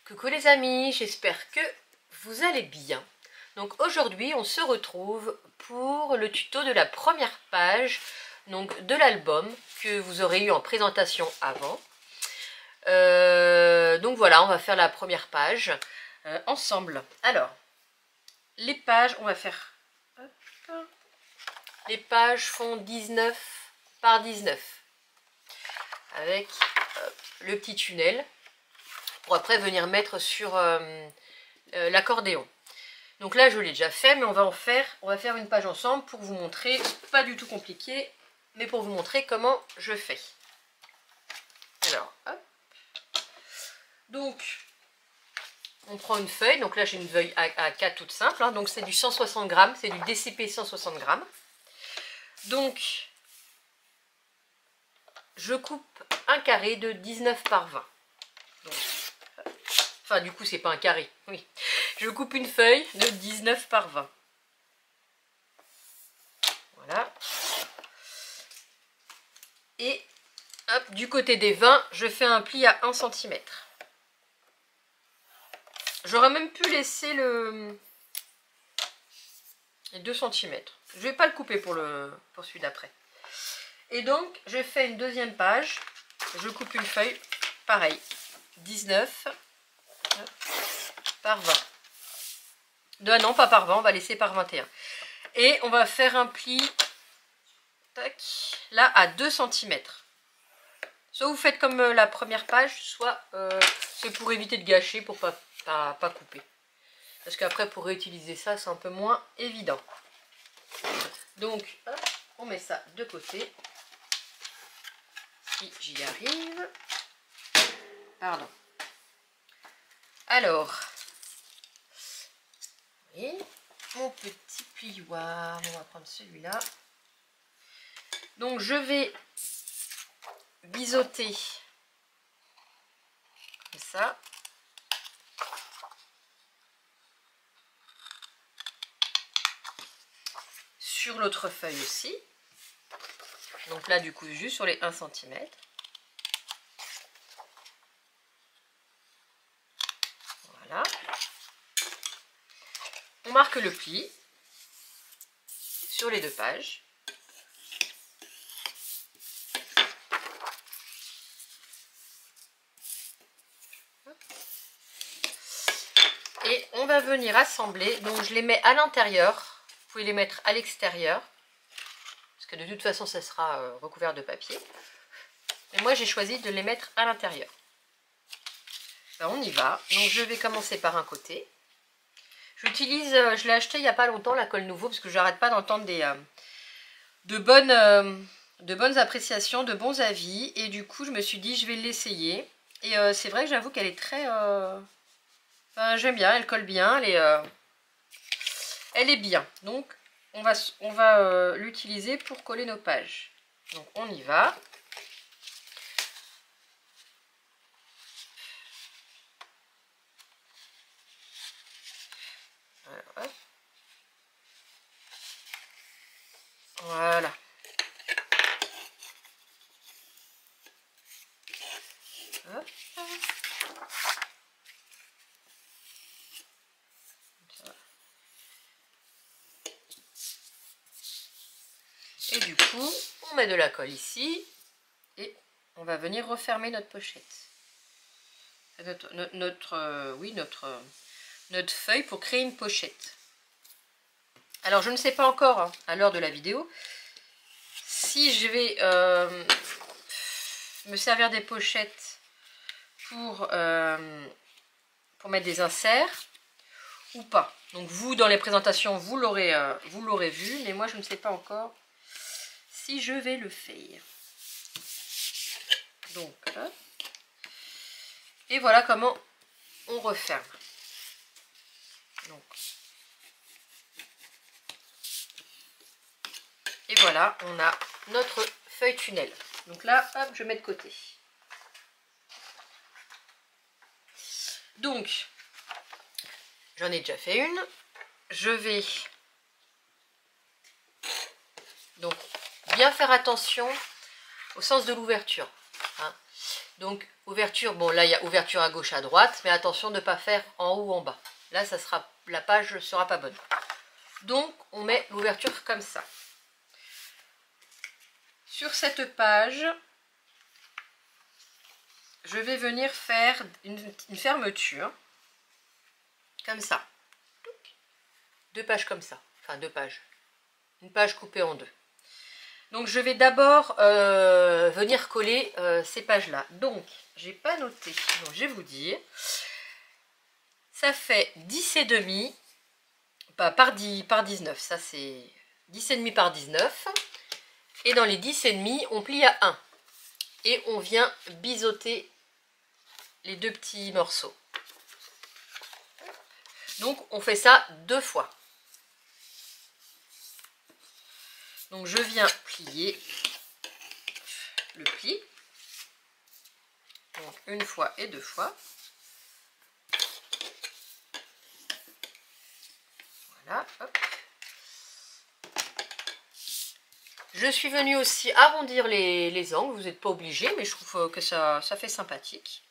Coucou les amis, j'espère que vous allez bien. Donc aujourd'hui on se retrouve pour le tuto de la première page donc de l'album que vous aurez eu en présentation avant. Donc voilà, on va faire la première page ensemble. Alors, les pages, on va faire... Hop, les pages font 19 par 19 avec le petit tunnel pour après venir mettre sur l'accordéon. Donc là je l'ai déjà fait, mais on va faire une page ensemble pour vous montrer, pas du tout compliqué, mais pour vous montrer comment je fais. Alors, hop. Donc, on prend une feuille, donc là j'ai une feuille A4 toute simple, hein, donc c'est du 160 grammes, c'est du DCP 160 grammes. Donc, je coupe un carré de 19 par 20. Donc, enfin, du coup, c'est pas un carré, oui. Je coupe une feuille de 19 par 20. Voilà. Et, hop, du côté des 20, je fais un pli à 1 cm. J'aurais même pu laisser les 2 cm. Je vais pas le couper pour celui d'après. Et donc, je fais une deuxième page. Je coupe une feuille, pareil, 19 par 20. Non, pas par 20, on va laisser par 21. Et on va faire un pli, tac, là, à 2 cm. Soit vous faites comme la première page, soit c'est pour éviter de gâcher, pour pas couper. Parce qu'après, pour réutiliser ça, c'est un peu moins évident. Donc, hop, on met ça de côté. Si j'y arrive. Pardon. Alors, oui, mon petit plioir, on va prendre celui-là. Donc, je vais biseauter comme ça. Sur l'autre feuille aussi. Donc là, du coup, juste sur les 1 cm. Voilà. On marque le pli sur les 2 pages. Et on va venir assembler. Donc je les mets à l'intérieur. Vous pouvez les mettre à l'extérieur. Parce que de toute façon, ça sera recouvert de papier. Et moi, j'ai choisi de les mettre à l'intérieur. Ben, on y va. Donc je vais commencer par un côté. J'utilise, je l'ai acheté il n'y a pas longtemps, la colle nouveau, parce que j'arrête pas d'entendre de bonnes appréciations, de bons avis. Et du coup, je me suis dit, je vais l'essayer. Et c'est vrai que j'avoue qu'elle est très... Enfin, j'aime bien, elle colle bien, elle est bien. Donc, on va l'utiliser pour coller nos pages. Donc, on y va. Voilà. Hop. Et du coup, on met de la colle ici et on va venir refermer notre pochette. Notre feuille pour créer une pochette. Alors, je ne sais pas encore, hein, à l'heure de la vidéo, si je vais me servir des pochettes pour mettre des inserts ou pas. Donc vous, dans les présentations, vous l'aurez vu, mais moi, je ne sais pas encore si je vais le faire. Donc, hop. Et voilà comment on referme. Donc, et voilà, on a notre feuille tunnel. Donc là, hop, je mets de côté. Donc, j'en ai déjà fait une. Je vais donc bien faire attention au sens de l'ouverture. Hein. Donc ouverture, bon là il y a ouverture à gauche, à droite, mais attention de ne pas faire en haut ou en bas. Là ça sera, la page ne sera pas bonne. Donc on met l'ouverture comme ça. Sur cette page, je vais venir faire une fermeture, comme ça. Deux pages comme ça, enfin deux pages. Une page coupée en deux. Donc je vais d'abord venir coller ces pages-là. Donc, j'ai pas noté, donc je vais vous dire. Ça fait 10,5 par 19, ça c'est 10,5 par 19. Et dans les 10,5, on plie à 1. Et on vient biseauter les deux petits morceaux. Donc on fait ça 2 fois. Donc je viens plier le pli. Donc une fois et 2 fois. Voilà, hop. Je suis venue aussi arrondir les angles, vous n'êtes pas obligé, mais je trouve que ça fait sympathique.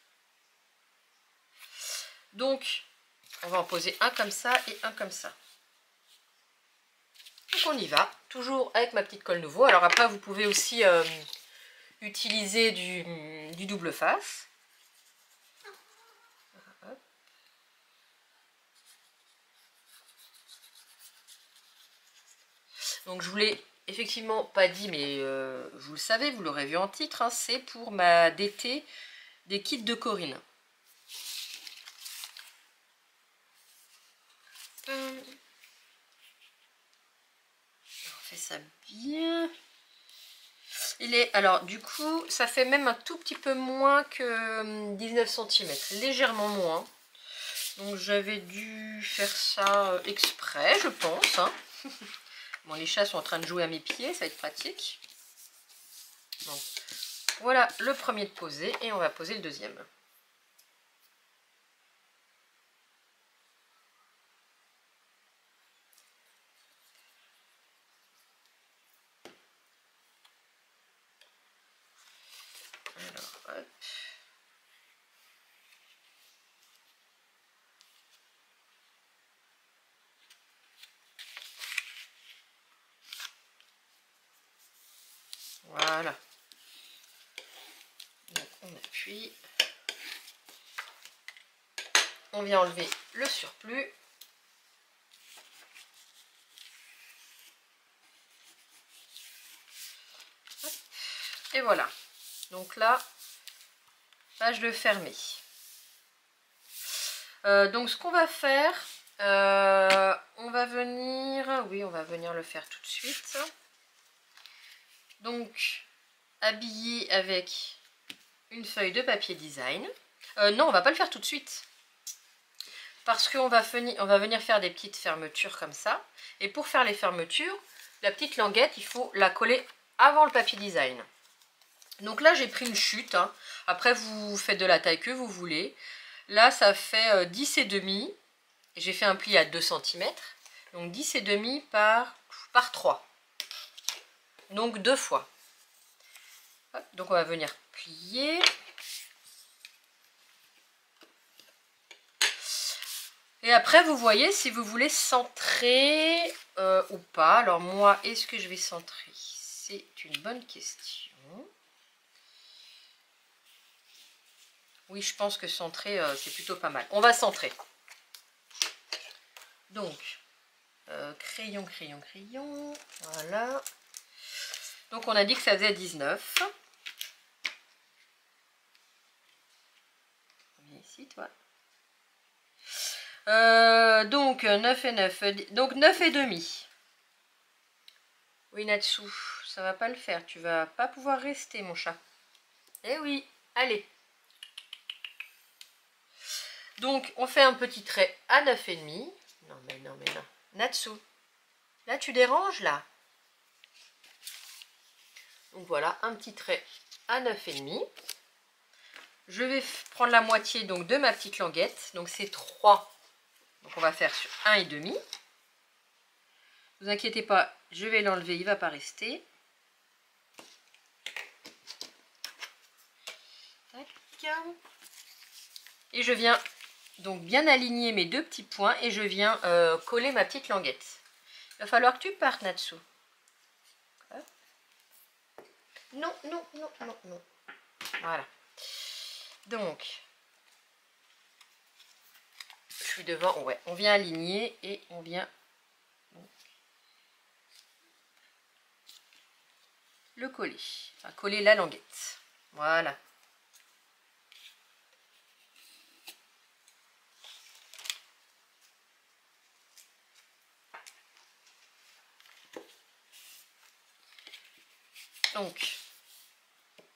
Donc, on va en poser un comme ça et un comme ça. Donc on y va, toujours avec ma petite colle Nouveau. Alors après, vous pouvez aussi utiliser du double face. Donc je vous l'ai effectivement pas dit, mais vous le savez, vous l'aurez vu en titre, hein, c'est pour ma DT des kits de Corinne. On fait ça bien. Alors du coup, ça fait même un tout petit peu moins que 19 cm, légèrement moins. Donc j'avais dû faire ça exprès, je pense. Hein. Bon, les chats sont en train de jouer à mes pieds, ça va être pratique. Donc, voilà le premier de poser et on va poser le deuxième. Alors, hop. Voilà. Donc, on appuie. On vient enlever le surplus. Hop. Et voilà. Donc là, page de fermer. Donc ce qu'on va faire, on va venir, oui, on va venir le faire tout de suite. Donc, habiller avec une feuille de papier design. Non, on va pas le faire tout de suite. Parce qu'on va venir faire des petites fermetures comme ça. Et pour faire les fermetures, la petite languette, il faut la coller avant le papier design. Donc là, j'ai pris une chute. Hein. Après, vous faites de la taille que vous voulez. Là, ça fait 10,5. J'ai fait un pli à 2 cm. Donc 10,5 par 3. Donc 2 fois. Hop, donc on va venir plier. Et après, vous voyez si vous voulez centrer ou pas. Alors moi, est-ce que je vais centrer? C'est une bonne question. Oui, je pense que centrer, c'est plutôt pas mal. On va centrer. Donc, crayon, crayon, crayon. Voilà. Donc, on a dit que ça faisait 19. Viens ici, toi. Donc, 9 et 9. Donc, 9 et demi. Oui, Natsu, ça va pas le faire. Tu vas pas pouvoir rester, mon chat. Eh oui, allez. Donc, on fait un petit trait à 9,5. Non, mais non, mais non. Natsu, là, tu déranges, là. Donc, voilà, un petit trait à 9,5. Je vais prendre la moitié donc, de ma petite languette. Donc, c'est 3. Donc, on va faire sur 1,5. Ne vous inquiétez pas, je vais l'enlever, il ne va pas rester. Tac. Et je viens donc bien aligner mes deux petits points et je viens coller ma petite languette. Il va falloir que tu partes, Natsu. Non, non, non, non, non. Voilà. Donc, je suis devant. Ouais, on vient aligner et on vient le coller. Enfin, coller la languette. Voilà. Donc,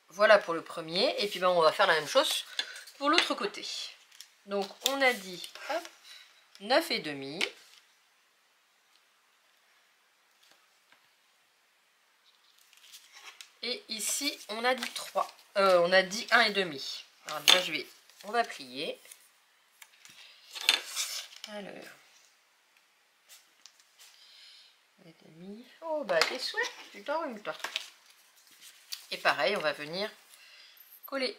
voilà pour le premier. Et puis, ben, on va faire la même chose pour l'autre côté. Donc, on a dit, hop, 9,5. Et ici, on a dit 3. On a dit 1,5. Alors déjà, on va plier. Alors. 1,5. Oh, bah, tes souhaits, tu t'enrhumes, toi. Et pareil, on va venir coller.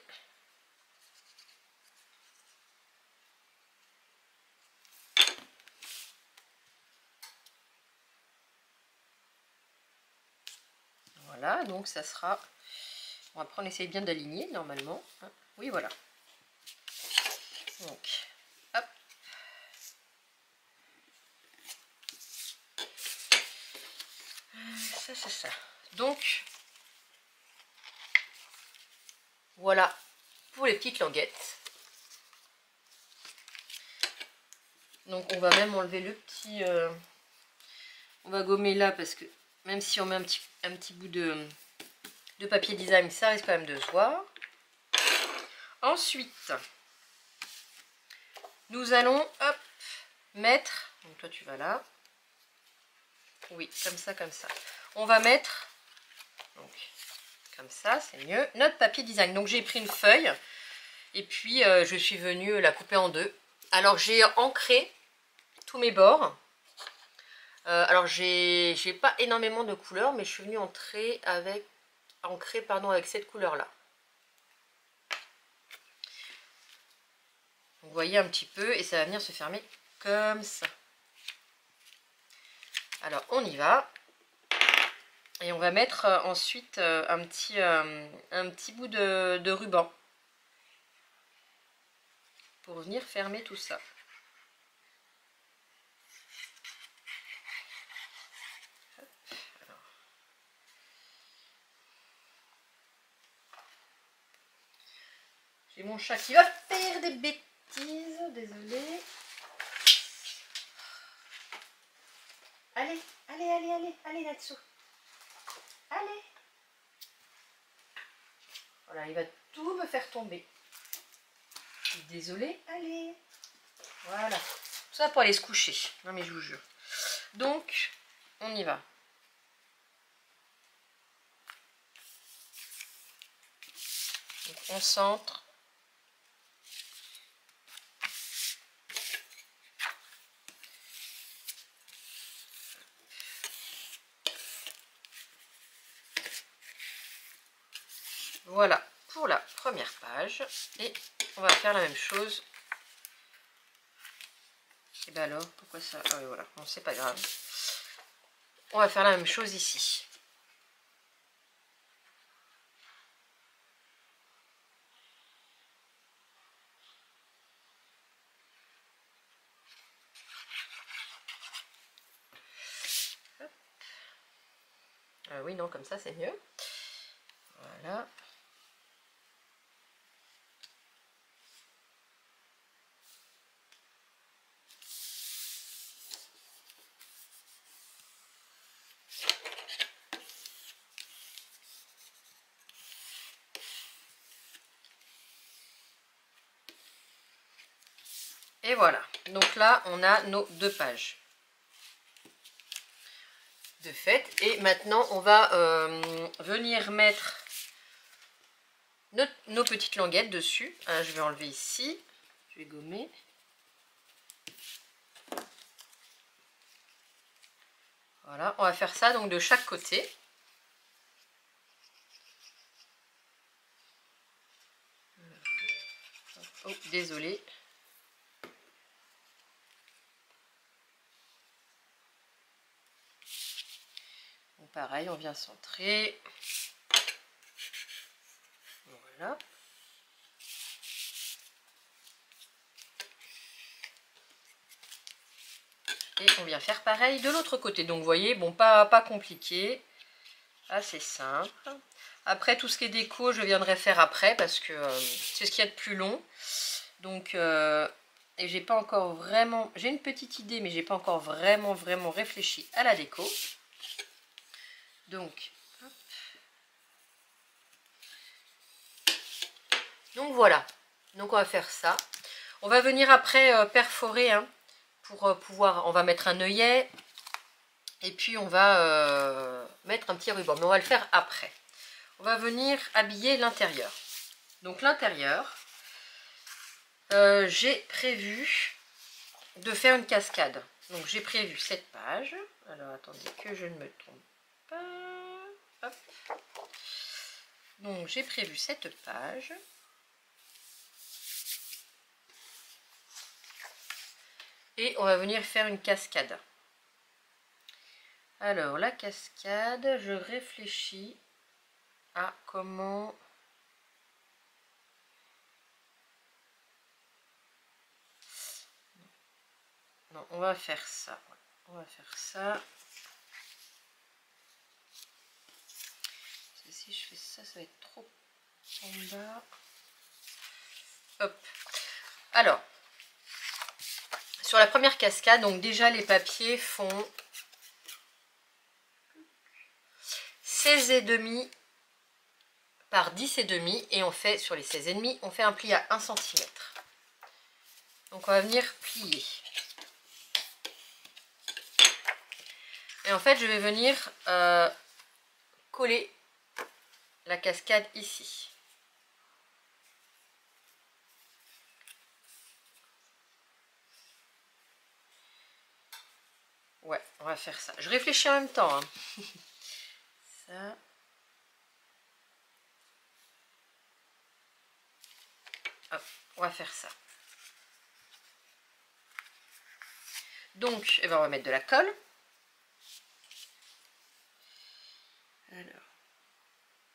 Voilà, donc ça sera... Bon, après, on essaye bien d'aligner, normalement. Oui, voilà. Donc, hop. Ça, c'est ça. Donc, voilà pour les petites languettes. Donc, on va même enlever le petit... On va gommer là, parce que même si on met un petit bout de papier design, ça risque quand même de se voir. Ensuite, nous allons, hop, mettre... Donc, toi, tu vas là. Oui, comme ça, comme ça. On va mettre... Donc, comme ça, c'est mieux. Notre papier design. Donc, j'ai pris une feuille. Et puis, je suis venue la couper en deux. Alors, j'ai ancré tous mes bords. Alors, j'ai pas énormément de couleurs, mais je suis venue ancrer avec cette couleur-là. Vous voyez un petit peu, et ça va venir se fermer comme ça. Alors, on y va. Et on va mettre ensuite un petit bout de ruban pour venir fermer tout ça. J'ai mon chat qui va faire des bêtises, désolée. Allez, allez, allez, allez, allez là-dessous. Allez. Voilà, il va tout me faire tomber. Je suis désolée, allez. Voilà. Tout ça pour aller se coucher. Non mais je vous jure. Donc, on y va. Donc, on centre. Voilà pour la première page. Et on va faire la même chose. Et bien alors, pourquoi ça? Ah oui, voilà, bon, c'est pas grave. On va faire la même chose ici. Oui, non, comme ça, c'est mieux. Voilà. Et voilà. Donc là, on a nos deux pages de fait. Et maintenant, on va venir mettre nos petites languettes dessus. Je vais enlever ici. Je vais gommer. Voilà, on va faire ça donc de chaque côté. Oh, désolé. Donc pareil, on vient centrer. Voilà. Et on vient faire pareil de l'autre côté. Donc vous voyez, bon, pas compliqué. Assez simple. Après, tout ce qui est déco, je viendrai faire après parce que c'est ce qu'il y a de plus long. Donc, et j'ai pas encore vraiment... J'ai une petite idée, mais j'ai pas encore vraiment réfléchi à la déco. Donc, hop. Donc voilà. Donc on va faire ça. On va venir après perforer hein, pour pouvoir... On va mettre un œillet. Et puis on va mettre un petit ruban. Mais on va le faire après. On va venir habiller l'intérieur. Donc l'intérieur, j'ai prévu de faire une cascade. Donc j'ai prévu cette page. Alors attendez que je ne me trompe pas. Hop. Donc j'ai prévu cette page. Et on va venir faire une cascade. Alors la cascade, je réfléchis à comment... Non, on va faire ça. On va faire ça. Si je fais ça, ça va être trop en bas. Hop. Alors, sur la première cascade, donc déjà les papiers font 16,5 par 10,5 et on fait sur les 16,5, on fait un pli à 1 cm. Donc on va venir plier. Et en fait, je vais venir coller la cascade ici. Ouais, on va faire ça. Je réfléchis en même temps. Hein. Ça. Hop, on va faire ça. Donc, eh ben, on va mettre de la colle. Alors,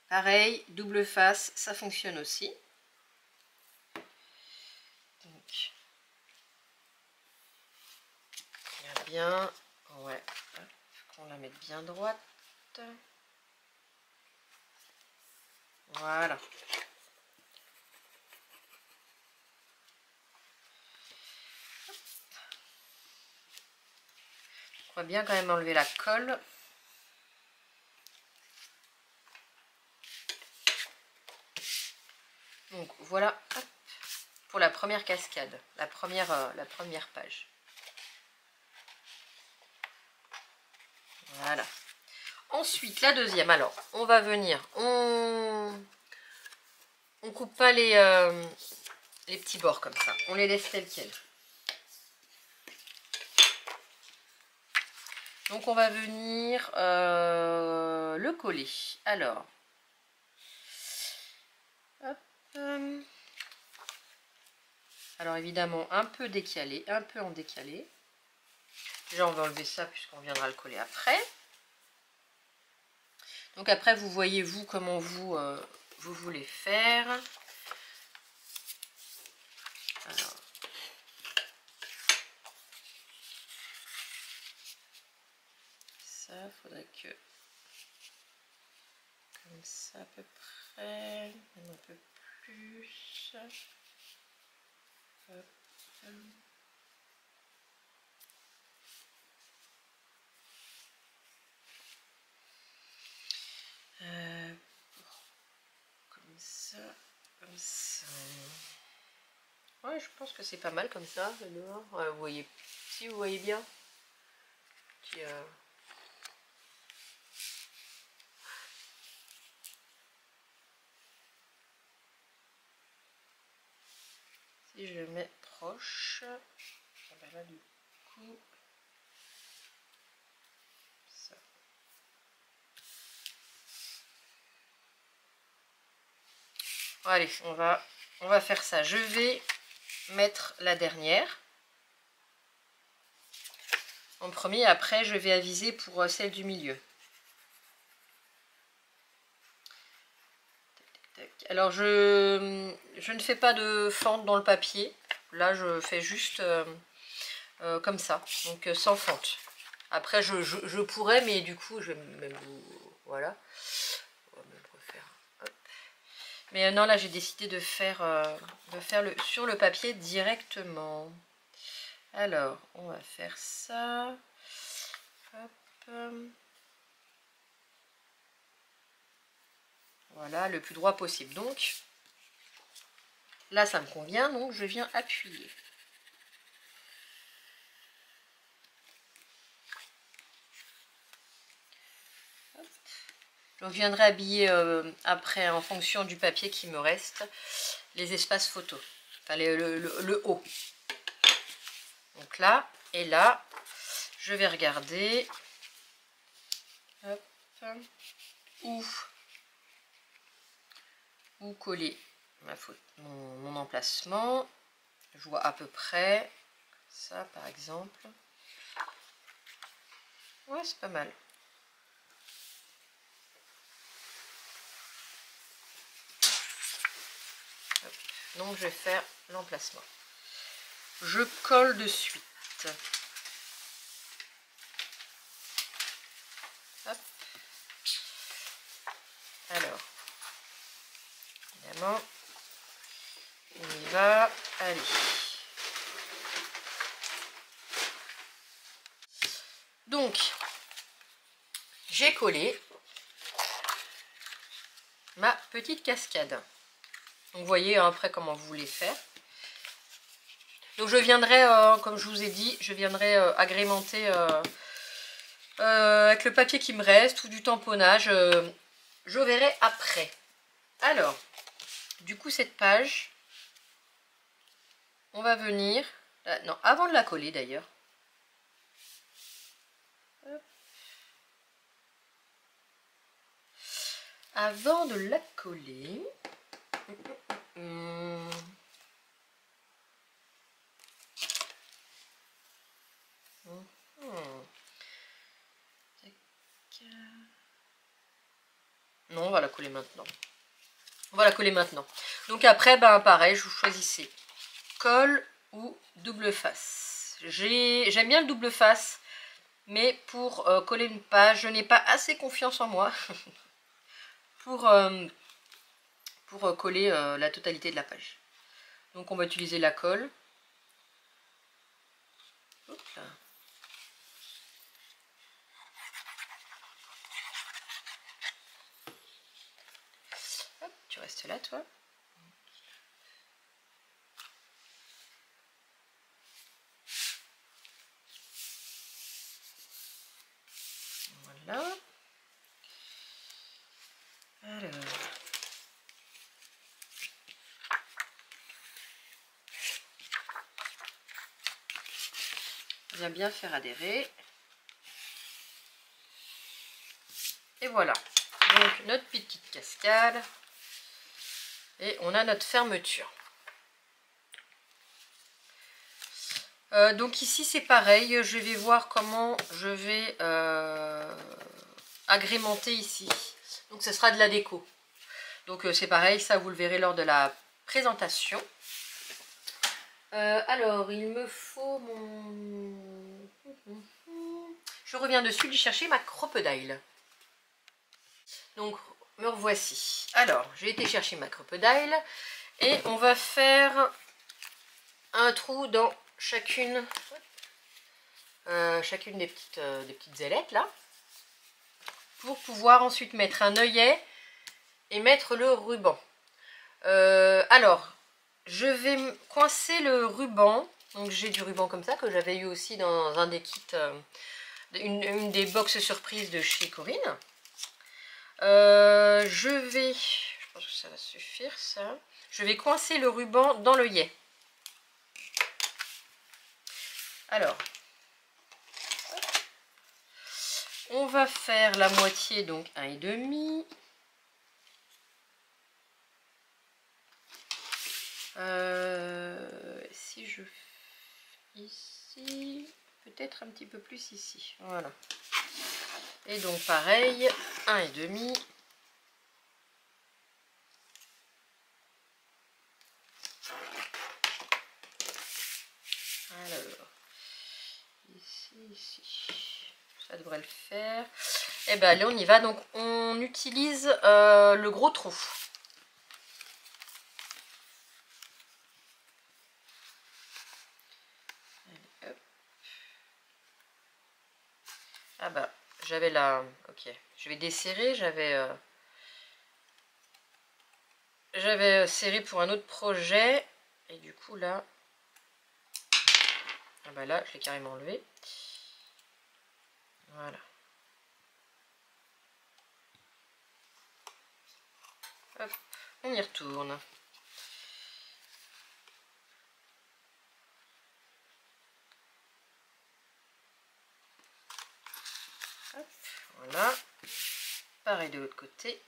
pareil, double face, ça fonctionne aussi. Donc, bien, ouais, qu'on la mette bien droite. Voilà. On va bien quand même enlever la colle. Donc voilà, hop, pour la première cascade, la première page. Voilà. Ensuite, la deuxième, alors, on va venir, on coupe pas les petits bords comme ça, on les laisse tels quels. Donc on va venir le coller. Alors, hop, alors évidemment un peu décalé, un peu en décalé. Déjà on va enlever ça puisqu'on viendra le coller après. Donc après vous voyez vous comment vous voulez faire. Alors, ça faudrait que comme ça à peu près, un peu plus. Hop. Comme ça, comme ça. Ouais, je pense que c'est pas mal comme ça. Ouais, vous voyez, si vous voyez bien. Puis, si je le mets proche, ben là du coup, ça. Allez, on va faire ça. Je vais mettre la dernière en premier. Après, je vais aviser pour celle du milieu. Alors, je ne fais pas de fente dans le papier. Là, je fais juste comme ça, donc sans fente. Après, je pourrais, mais du coup, je vais même vous... Voilà. On va même refaire. Hop. Mais non, là, j'ai décidé de faire sur le papier directement. Alors, on va faire ça. Hop. Voilà, le plus droit possible. Donc, là, ça me convient, donc je viens appuyer. Hop. Je viendrai habiller après, en fonction du papier qui me reste, les espaces photos. Enfin, le haut. Donc là, et là, je vais regarder hop, où coller mon emplacement. Je vois à peu près ça par exemple. Ouais, c'est pas mal. Hop. Donc je vais faire l'emplacement. Je colle de suite. Hop. Alors, évidemment, on y va. Allez. Donc, j'ai collé ma petite cascade. Donc, vous voyez après comment vous voulez faire. Donc, je viendrai, comme je vous ai dit, je viendrai agrémenter avec le papier qui me reste ou du tamponnage. Je verrai après. Alors, du coup, cette page, on va venir... non, avant de la coller d'ailleurs. Avant de la coller... Non, on va la coller maintenant. On va la coller maintenant. Donc après, ben pareil, je vous choisissez colle ou double face. J'aime bien le double face, mais pour coller une page, je n'ai pas assez confiance en moi pour coller la totalité de la page. Donc on va utiliser la colle. Hop là. Hop, tu restes là, toi. Voilà. Alors. On va bien faire adhérer. Et voilà. Donc notre petite cascade. Et on a notre fermeture. Donc ici c'est pareil, je vais voir comment je vais agrémenter ici. Donc ce sera de la déco. Donc c'est pareil, ça vous le verrez lors de la présentation. Alors il me faut mon... Je reviens dessus, de chercher ma crocodile. Donc me revoici. Alors j'ai été chercher ma crocodile et on va faire un trou dans chacune des petites ailettes là, pour pouvoir ensuite mettre un œillet et mettre le ruban. Alors je vais coincer le ruban. Donc j'ai du ruban comme ça que j'avais eu aussi dans un des kits, une des box surprises de chez Corinne. Je pense que ça va suffire ça. Je vais coincer le ruban dans l'œillet. Alors, on va faire la moitié, donc 1,5. si je... Ici, peut-être un petit peu plus ici. Voilà. Et donc pareil, 1,5. Alors, ici. Ça devrait le faire. Et ben allez, on y va. Donc on utilise le gros trou. Allez, hop. Ah bah, j'avais la... Ok, je vais desserrer. J'avais serré pour un autre projet. Et du coup là... Ah bah là, je l'ai carrément enlevé. Voilà. Hop, on y retourne. Hop, voilà. Pareil de l'autre côté.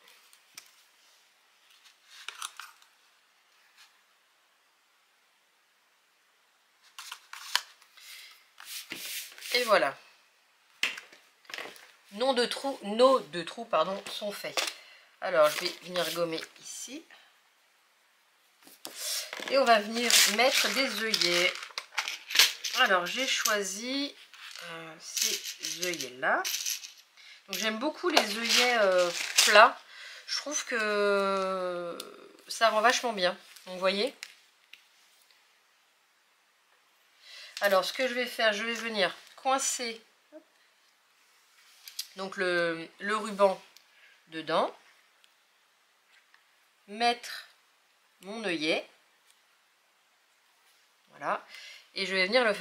Et voilà. Nos deux trous pardon, sont faits. Alors, je vais venir gommer ici. Et on va venir mettre des œillets. Alors, j'ai choisi ces œillets-là. Donc, j'aime beaucoup les œillets plats. Je trouve que ça rend vachement bien. Donc, vous voyez. Alors, ce que je vais faire, je vais venir coincer donc le ruban dedans. Mettre mon œillet. Voilà. Et je vais venir le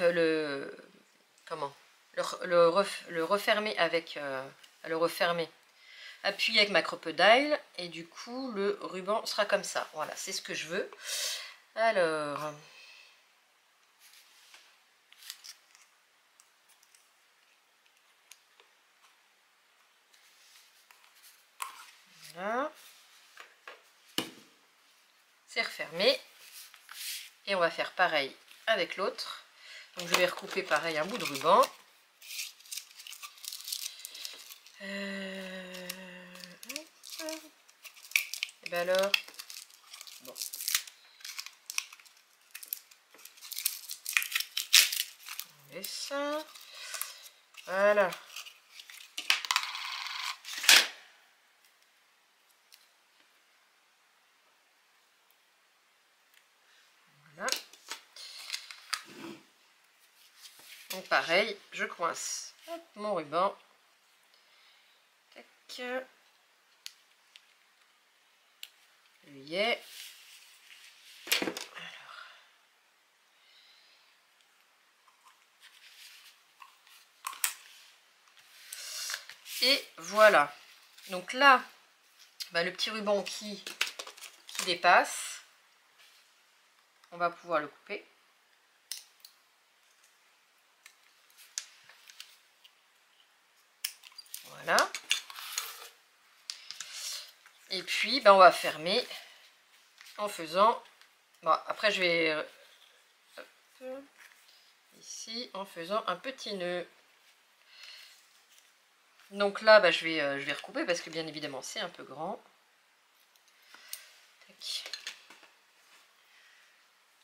refermer avec... le refermer. Appuyer avec ma crocodile. Et du coup, le ruban sera comme ça. Voilà, c'est ce que je veux. Alors... Voilà. C'est refermé. Et on va faire pareil avec l'autre. Donc je vais recouper pareil un bout de ruban. Et bien alors, bon. On met ça. Voilà. Voilà. Donc pareil, je coince mon ruban. Tac. L'œillet. Alors. Et voilà. Donc là, bah, le petit ruban qui dépasse, on va pouvoir le couper. Voilà. Et puis, ben, on va fermer en faisant... Bon, après, je vais... hop, ici, en faisant un petit nœud. Donc là, ben, je vais recouper parce que, bien évidemment, c'est un peu grand. Tac.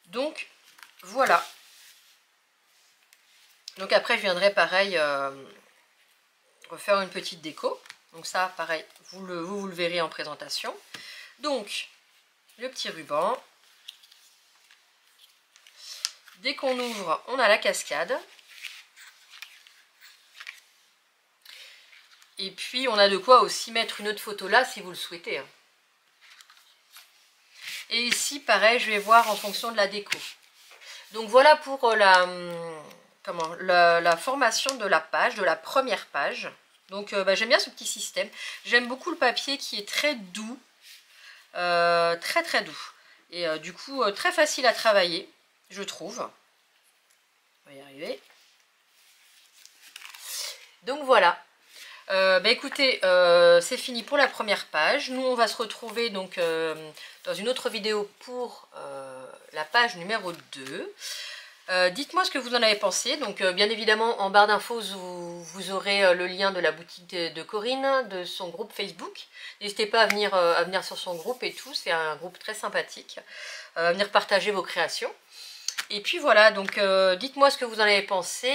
Donc, voilà. Donc après, je viendrai, pareil, refaire une petite déco. Donc ça, pareil, vous le verrez en présentation. Donc, le petit ruban. Dès qu'on ouvre, on a la cascade. Et puis, on a de quoi aussi mettre une autre photo là, si vous le souhaitez. Et ici, pareil, je vais voir en fonction de la déco. Donc, voilà pour la formation de la page, de la première page. Donc, bah, j'aime bien ce petit système. J'aime beaucoup le papier qui est très doux. Très, très doux. Et du coup, très facile à travailler, je trouve. On va y arriver. Donc, voilà. Bah écoutez, c'est fini pour la première page. Nous, on va se retrouver donc dans une autre vidéo pour la page numéro 2. Dites-moi ce que vous en avez pensé. Donc bien évidemment en barre d'infos vous aurez le lien de la boutique de Corinne, de son groupe Facebook. N'hésitez pas à venir sur son groupe et tout, c'est un groupe très sympathique. À venir partager vos créations. Et puis voilà, donc dites-moi ce que vous en avez pensé.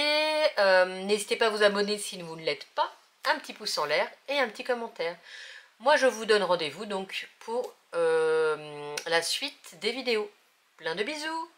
N'hésitez pas à vous abonner si vous ne l'êtes pas. Un petit pouce en l'air et un petit commentaire. Moi je vous donne rendez-vous donc pour la suite des vidéos. Plein de bisous!